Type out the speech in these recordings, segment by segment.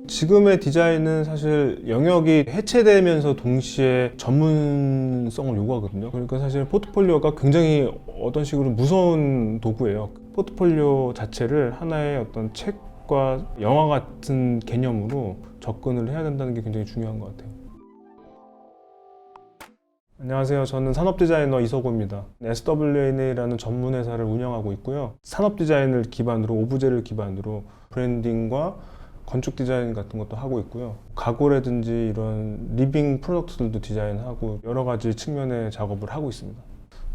지금의 디자인은 사실 영역이 해체되면서 동시에 전문성을 요구하거든요. 그러니까 사실 포트폴리오가 굉장히 어떤 식으로 무서운 도구예요. 포트폴리오 자체를 하나의 어떤 책과 영화 같은 개념으로 접근을 해야 된다는 게 굉장히 중요한 것 같아요. 안녕하세요. 저는 산업디자이너 이석호입니다. SWNA라는 전문 회사를 운영하고 있고요. 산업 디자인을 기반으로, 오브제를 기반으로 브랜딩과 건축 디자인 같은 것도 하고 있고요. 가구라든지 이런 리빙 프로덕트들도 디자인하고 여러 가지 측면의 작업을 하고 있습니다.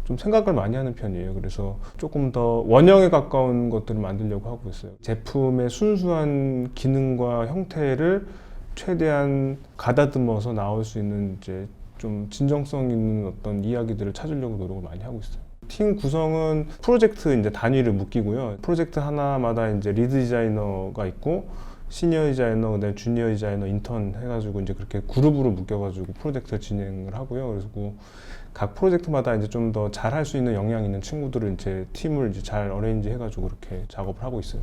좀 생각을 많이 하는 편이에요. 그래서 조금 더 원형에 가까운 것들을 만들려고 하고 있어요. 제품의 순수한 기능과 형태를 최대한 가다듬어서 나올 수 있는 이제 좀 진정성 있는 어떤 이야기들을 찾으려고 노력을 많이 하고 있어요. 팀 구성은 프로젝트 이제 단위를 묶이고요. 프로젝트 하나마다 이제 리드 디자이너가 있고 시니어 디자이너, 그다음에 주니어 디자이너, 인턴 해가지고 이제 그렇게 그룹으로 묶여가지고 프로젝트를 진행을 하고요. 그래서 각 프로젝트마다 이제 좀 더 잘 할 수 있는 역량 있는 친구들을 이제 팀을 이제 잘 어레인지 해가지고 그렇게 작업을 하고 있어요.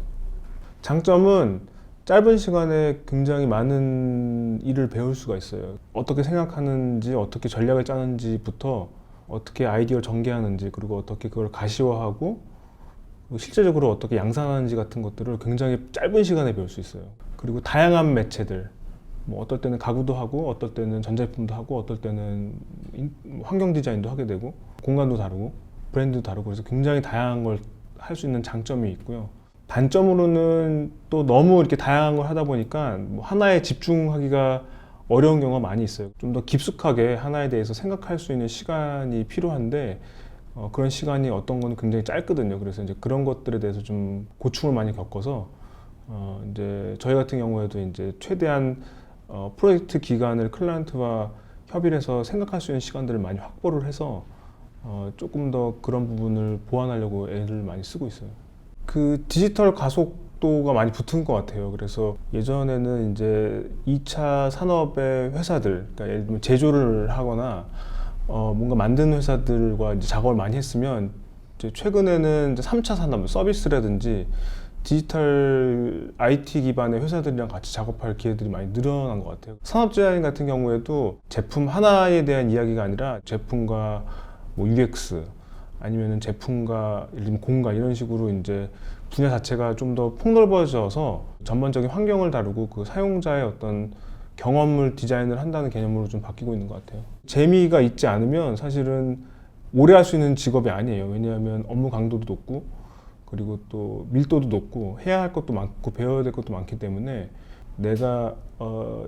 장점은 짧은 시간에 굉장히 많은 일을 배울 수가 있어요. 어떻게 생각하는지, 어떻게 전략을 짜는지부터 어떻게 아이디어를 전개하는지, 그리고 어떻게 그걸 가시화하고 실제적으로 어떻게 양산하는지 같은 것들을 굉장히 짧은 시간에 배울 수 있어요. 그리고 다양한 매체들, 뭐 어떨 때는 가구도 하고, 어떨 때는 전자제품도 하고, 어떨 때는 환경 디자인도 하게 되고, 공간도 다르고, 브랜드도 다르고, 그래서 굉장히 다양한 걸 할 수 있는 장점이 있고요. 단점으로는 또 너무 이렇게 다양한 걸 하다 보니까 뭐 하나에 집중하기가 어려운 경우가 많이 있어요. 좀 더 깊숙하게 하나에 대해서 생각할 수 있는 시간이 필요한데 그런 시간이 어떤 거는 굉장히 짧거든요. 그래서 이제 그런 것들에 대해서 좀 고충을 많이 겪어서 이제 저희 같은 경우에도 이제 최대한 프로젝트 기간을 클라이언트와 협의를 해서 생각할 수 있는 시간들을 많이 확보를 해서 조금 더 그런 부분을 보완하려고 애를 많이 쓰고 있어요. 그 디지털 가속도가 많이 붙은 것 같아요. 그래서 예전에는 이제 2차 산업의 회사들, 그러니까 예를 들면 제조를 하거나 뭔가 만드는 회사들과 이제 작업을 많이 했으면 이제 최근에는 이제 3차 산업, 서비스라든지 디지털 IT 기반의 회사들이랑 같이 작업할 기회들이 많이 늘어난 것 같아요. 산업 디자인 같은 경우에도 제품 하나에 대한 이야기가 아니라 제품과 뭐 UX 아니면은 제품과 예를 들면 공간 이런 식으로 이제 분야 자체가 좀 더 폭넓어져서 전반적인 환경을 다루고 그 사용자의 어떤 경험을 디자인을 한다는 개념으로 좀 바뀌고 있는 것 같아요. 재미가 있지 않으면 사실은 오래 할 수 있는 직업이 아니에요. 왜냐하면 업무 강도도 높고 그리고 또 밀도도 높고 해야 할 것도 많고 배워야 될 것도 많기 때문에 내가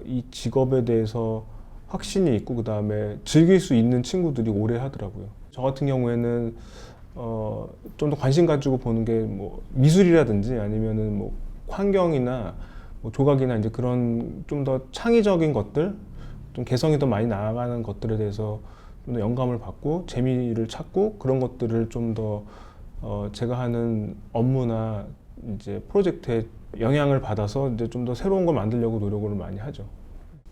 이 직업에 대해서 확신이 있고 그 다음에 즐길 수 있는 친구들이 오래 하더라고요. 저 같은 경우에는 좀 더 관심 가지고 보는 게 뭐 미술이라든지 아니면은 뭐 환경이나 뭐 조각이나 이제 그런 좀 더 창의적인 것들, 좀 개성이 더 많이 나아가는 것들에 대해서 좀 더 영감을 받고 재미를 찾고 그런 것들을 좀 더 제가 하는 업무나 이제 프로젝트에 영향을 받아서 이제 좀 더 새로운 걸 만들려고 노력을 많이 하죠.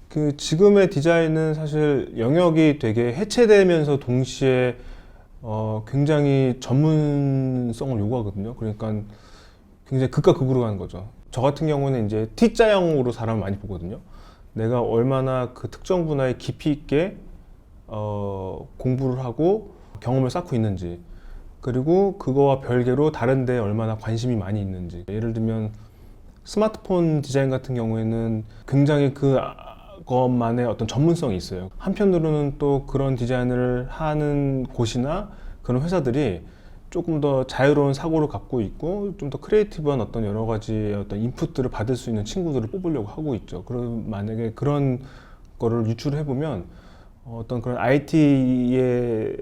그 지금의 디자인은 사실 영역이 되게 해체되면서 동시에 굉장히 전문성을 요구하거든요. 그러니까 굉장히 극과 극으로 가는 거죠. 저 같은 경우는 이제 T자형으로 사람을 많이 보거든요. 내가 얼마나 그 특정 분야에 깊이 있게 공부를 하고 경험을 쌓고 있는지, 그리고 그거와 별개로 다른 데에 얼마나 관심이 많이 있는지. 예를 들면 스마트폰 디자인 같은 경우에는 굉장히 그것만의 어떤 전문성이 있어요. 한편으로는 또 그런 디자인을 하는 곳이나 그런 회사들이 조금 더 자유로운 사고를 갖고 있고 좀 더 크리에이티브한 어떤 여러 가지 어떤 인풋들을 받을 수 있는 친구들을 뽑으려고 하고 있죠. 그럼 만약에 그런 거를 유출을 해보면 어떤 그런 IT의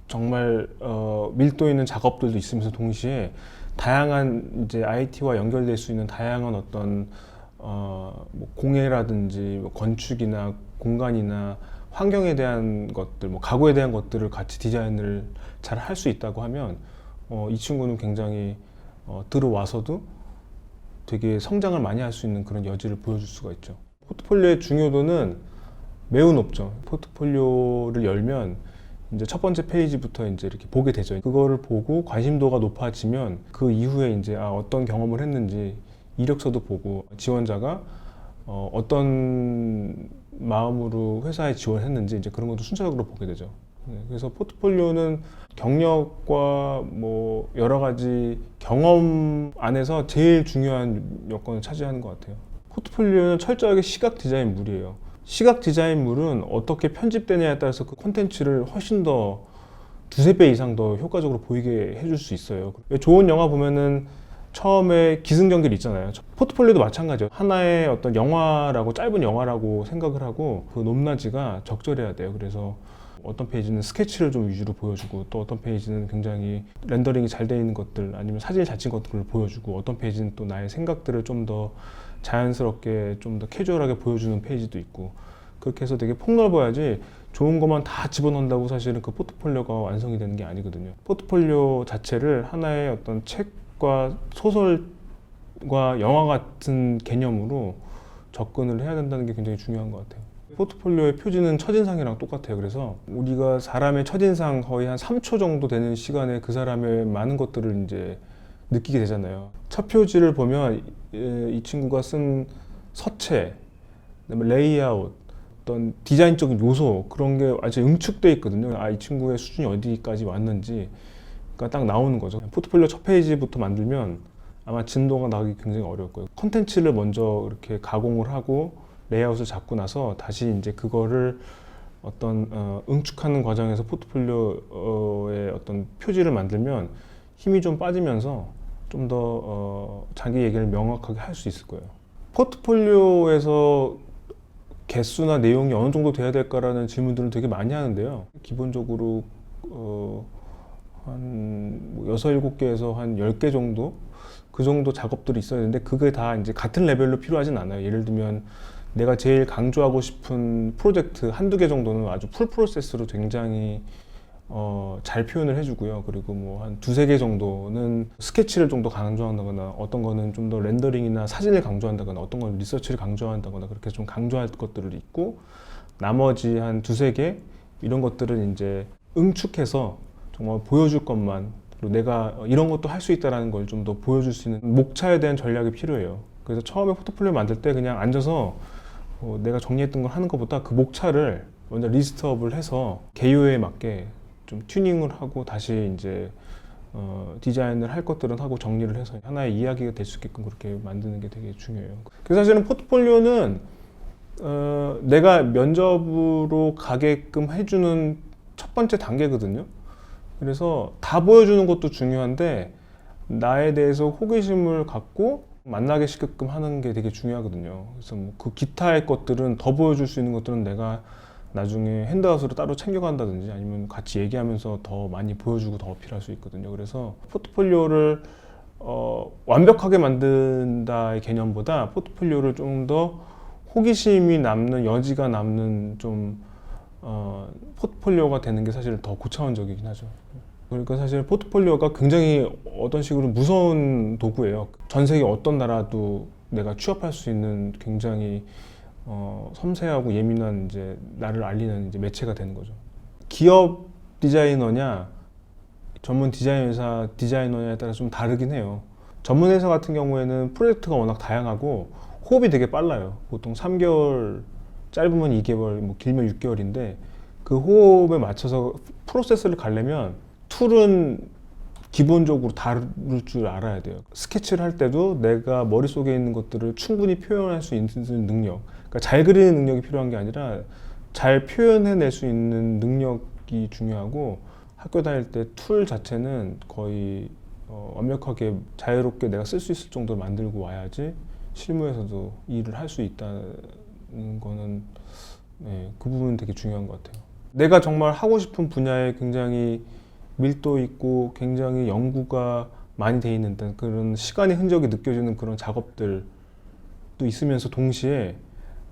정말 밀도 있는 작업들도 있으면서 동시에 다양한 이제 IT와 연결될 수 있는 다양한 어떤 뭐 공예라든지 뭐 건축이나 공간이나 환경에 대한 것들, 뭐 가구에 대한 것들을 같이 디자인을 잘 할 수 있다고 하면 이 친구는 굉장히 들어와서도 되게 성장을 많이 할 수 있는 그런 여지를 보여줄 수가 있죠. 포트폴리오의 중요도는 매우 높죠. 포트폴리오를 열면 이제 첫 번째 페이지부터 이제 이렇게 보게 되죠. 그거를 보고 관심도가 높아지면 그 이후에 이제 어떤 경험을 했는지 이력서도 보고 지원자가 어떤 마음으로 회사에 지원했는지 이제 그런 것도 순차적으로 보게 되죠. 그래서 포트폴리오는 경력과 뭐 여러 가지 경험 안에서 제일 중요한 여건을 차지하는 것 같아요. 포트폴리오는 철저하게 시각 디자인물이에요. 시각 디자인물은 어떻게 편집되냐에 따라서 그 콘텐츠를 훨씬 더 두세 배 이상 더 효과적으로 보이게 해줄 수 있어요. 좋은 영화 보면은 처음에 기승전결 있잖아요. 포트폴리오도 마찬가지예요. 하나의 어떤 영화라고, 짧은 영화라고 생각을 하고 그 높낮이가 적절해야 돼요. 그래서 어떤 페이지는 스케치를 좀 위주로 보여주고, 또 어떤 페이지는 굉장히 렌더링이 잘 되어 있는 것들, 아니면 사진이 잘 찍은 것들을 보여주고, 어떤 페이지는 또 나의 생각들을 좀 더 자연스럽게, 좀 더 캐주얼하게 보여주는 페이지도 있고, 그렇게 해서 되게 폭넓어야지 좋은 것만 다 집어넣는다고 사실은 그 포트폴리오가 완성이 되는 게 아니거든요. 포트폴리오 자체를 하나의 어떤 책과 소설과 영화 같은 개념으로 접근을 해야 된다는 게 굉장히 중요한 것 같아요. 포트폴리오의 표지는 첫인상이랑 똑같아요. 그래서 우리가 사람의 첫인상 거의 한 3초 정도 되는 시간에 그 사람의 많은 것들을 이제 느끼게 되잖아요. 첫 표지를 보면 이 친구가 쓴 서체, 그다음에 레이아웃, 어떤 디자인적인 요소, 그런 게 아주 응축돼 있거든요. 이 친구의 수준이 어디까지 왔는지 딱 나오는 거죠. 포트폴리오 첫 페이지부터 만들면 아마 진도가 나기 굉장히 어려울 거예요. 컨텐츠를 먼저 이렇게 가공을 하고 레이아웃을 잡고 나서 다시 이제 그거를 어떤 응축하는 과정에서 포트폴리오의 어떤 표지를 만들면 힘이 좀 빠지면서 좀 더 자기 얘기를 명확하게 할 수 있을 거예요. 포트폴리오에서 개수나 내용이 어느 정도 돼야 될까라는 질문들을 되게 많이 하는데요. 기본적으로 한 6, 7개에서 한 10개 정도? 그 정도 작업들이 있어야 되는데 그게 다 이제 같은 레벨로 필요하진 않아요. 예를 들면 내가 제일 강조하고 싶은 프로젝트 한두 개 정도는 아주 풀 프로세스로 굉장히 잘 표현을 해주고요. 그리고 뭐 한 두세 개 정도는 스케치를 좀 더 강조한다거나, 어떤 거는 좀 더 렌더링이나 사진을 강조한다거나, 어떤 거는 리서치를 강조한다거나, 그렇게 좀 강조할 것들을 있고, 나머지 한 두세 개 이런 것들은 이제 응축해서 정말 보여줄 것만, 그리고 내가 이런 것도 할 수 있다는 걸 좀 더 보여줄 수 있는 목차에 대한 전략이 필요해요. 그래서 처음에 포트폴리오 만들 때 그냥 앉아서 내가 정리했던 걸 하는 것보다 그 목차를 먼저 리스트업을 해서 개요에 맞게 좀 튜닝을 하고 다시 이제 디자인을 할 것들은 하고 정리를 해서 하나의 이야기가 될 수 있게끔 그렇게 만드는 게 되게 중요해요. 그래서 사실은 포트폴리오는 내가 면접으로 가게끔 해주는 첫 번째 단계거든요. 그래서 다 보여주는 것도 중요한데 나에 대해서 호기심을 갖고 만나게 시게끔 하는 게 되게 중요하거든요. 그래서 뭐 그 기타의 것들은, 더 보여줄 수 있는 것들은 내가 나중에 핸드아웃으로 따로 챙겨간다든지 아니면 같이 얘기하면서 더 많이 보여주고 더 어필할 수 있거든요. 그래서 포트폴리오를 완벽하게 만든다의 개념보다 포트폴리오를 좀 더 호기심이 남는, 여지가 남는 좀 포트폴리오가 되는 게 사실 더 고차원적이긴 하죠. 그러니까 사실 포트폴리오가 굉장히 어떤 식으로 무서운 도구예요. 전 세계 어떤 나라도 내가 취업할 수 있는 굉장히 섬세하고 예민한 이제 나를 알리는 이제 매체가 되는 거죠. 기업 디자이너냐 전문 디자인 회사 디자이너냐에 따라 좀 다르긴 해요. 전문 회사 같은 경우에는 프로젝트가 워낙 다양하고 호흡이 되게 빨라요. 보통 3개월, 짧으면 2개월, 뭐 길면 6개월인데 그 호흡에 맞춰서 프로세스를 가려면 툴은 기본적으로 다룰 줄 알아야 돼요. 스케치를 할 때도 내가 머릿속에 있는 것들을 충분히 표현할 수 있는 능력, 그러니까 잘 그리는 능력이 필요한 게 아니라 잘 표현해낼 수 있는 능력이 중요하고, 학교 다닐 때 툴 자체는 거의 완벽하게 자유롭게 내가 쓸 수 있을 정도로 만들고 와야지 실무에서도 일을 할 수 있다는 거는 그 부분은 되게 중요한 것 같아요. 내가 정말 하고 싶은 분야에 굉장히 밀도 있고 굉장히 연구가 많이 돼 있는 그런 시간의 흔적이 느껴지는 그런 작업들도 있으면서 동시에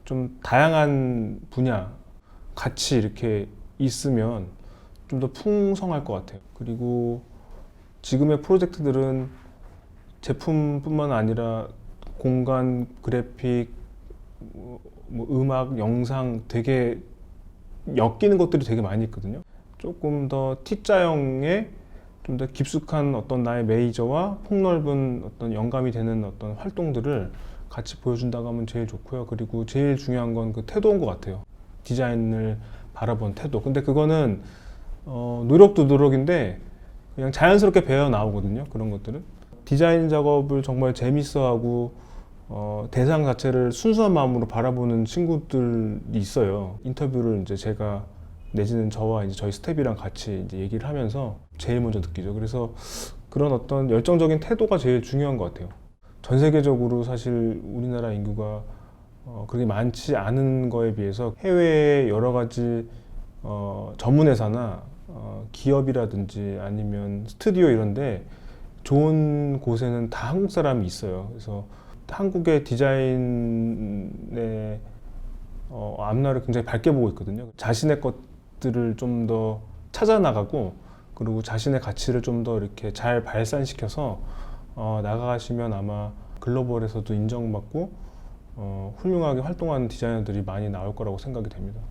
좀 다양한 분야 같이 이렇게 있으면 좀 더 풍성할 것 같아요. 그리고 지금의 프로젝트들은 제품뿐만 아니라 공간, 그래픽, 뭐 음악, 영상 되게 엮이는 것들이 되게 많이 있거든요. 조금 더 T자형의 좀 더 깊숙한 어떤 나의 메이저와 폭넓은 어떤 영감이 되는 어떤 활동들을 같이 보여준다고 하면 제일 좋고요. 그리고 제일 중요한 건 그 태도인 것 같아요. 디자인을 바라본 태도. 근데 그거는 노력도 노력인데 그냥 자연스럽게 배어 나오거든요. 그런 것들은 디자인 작업을 정말 재밌어하고 대상 자체를 순수한 마음으로 바라보는 친구들이 있어요. 인터뷰를 이제 제가 내지는 저와 이제 저희 스텝이랑 같이 이제 얘기를 하면서 제일 먼저 느끼죠. 그래서 그런 어떤 열정적인 태도가 제일 중요한 것 같아요. 전 세계적으로 사실 우리나라 인구가 그렇게 많지 않은 거에 비해서 해외의 여러 가지 전문 회사나 기업이라든지 아니면 스튜디오 이런데 좋은 곳에는 다 한국 사람이 있어요. 그래서 한국의 디자인의 앞날을 굉장히 밝게 보고 있거든요. 자신의 것들을 좀 더 찾아 나가고 그리고 자신의 가치를 좀 더 이렇게 잘 발산시켜서 나가시면 아마 글로벌에서도 인정받고 훌륭하게 활동하는 디자이너들이 많이 나올 거라고 생각이 됩니다.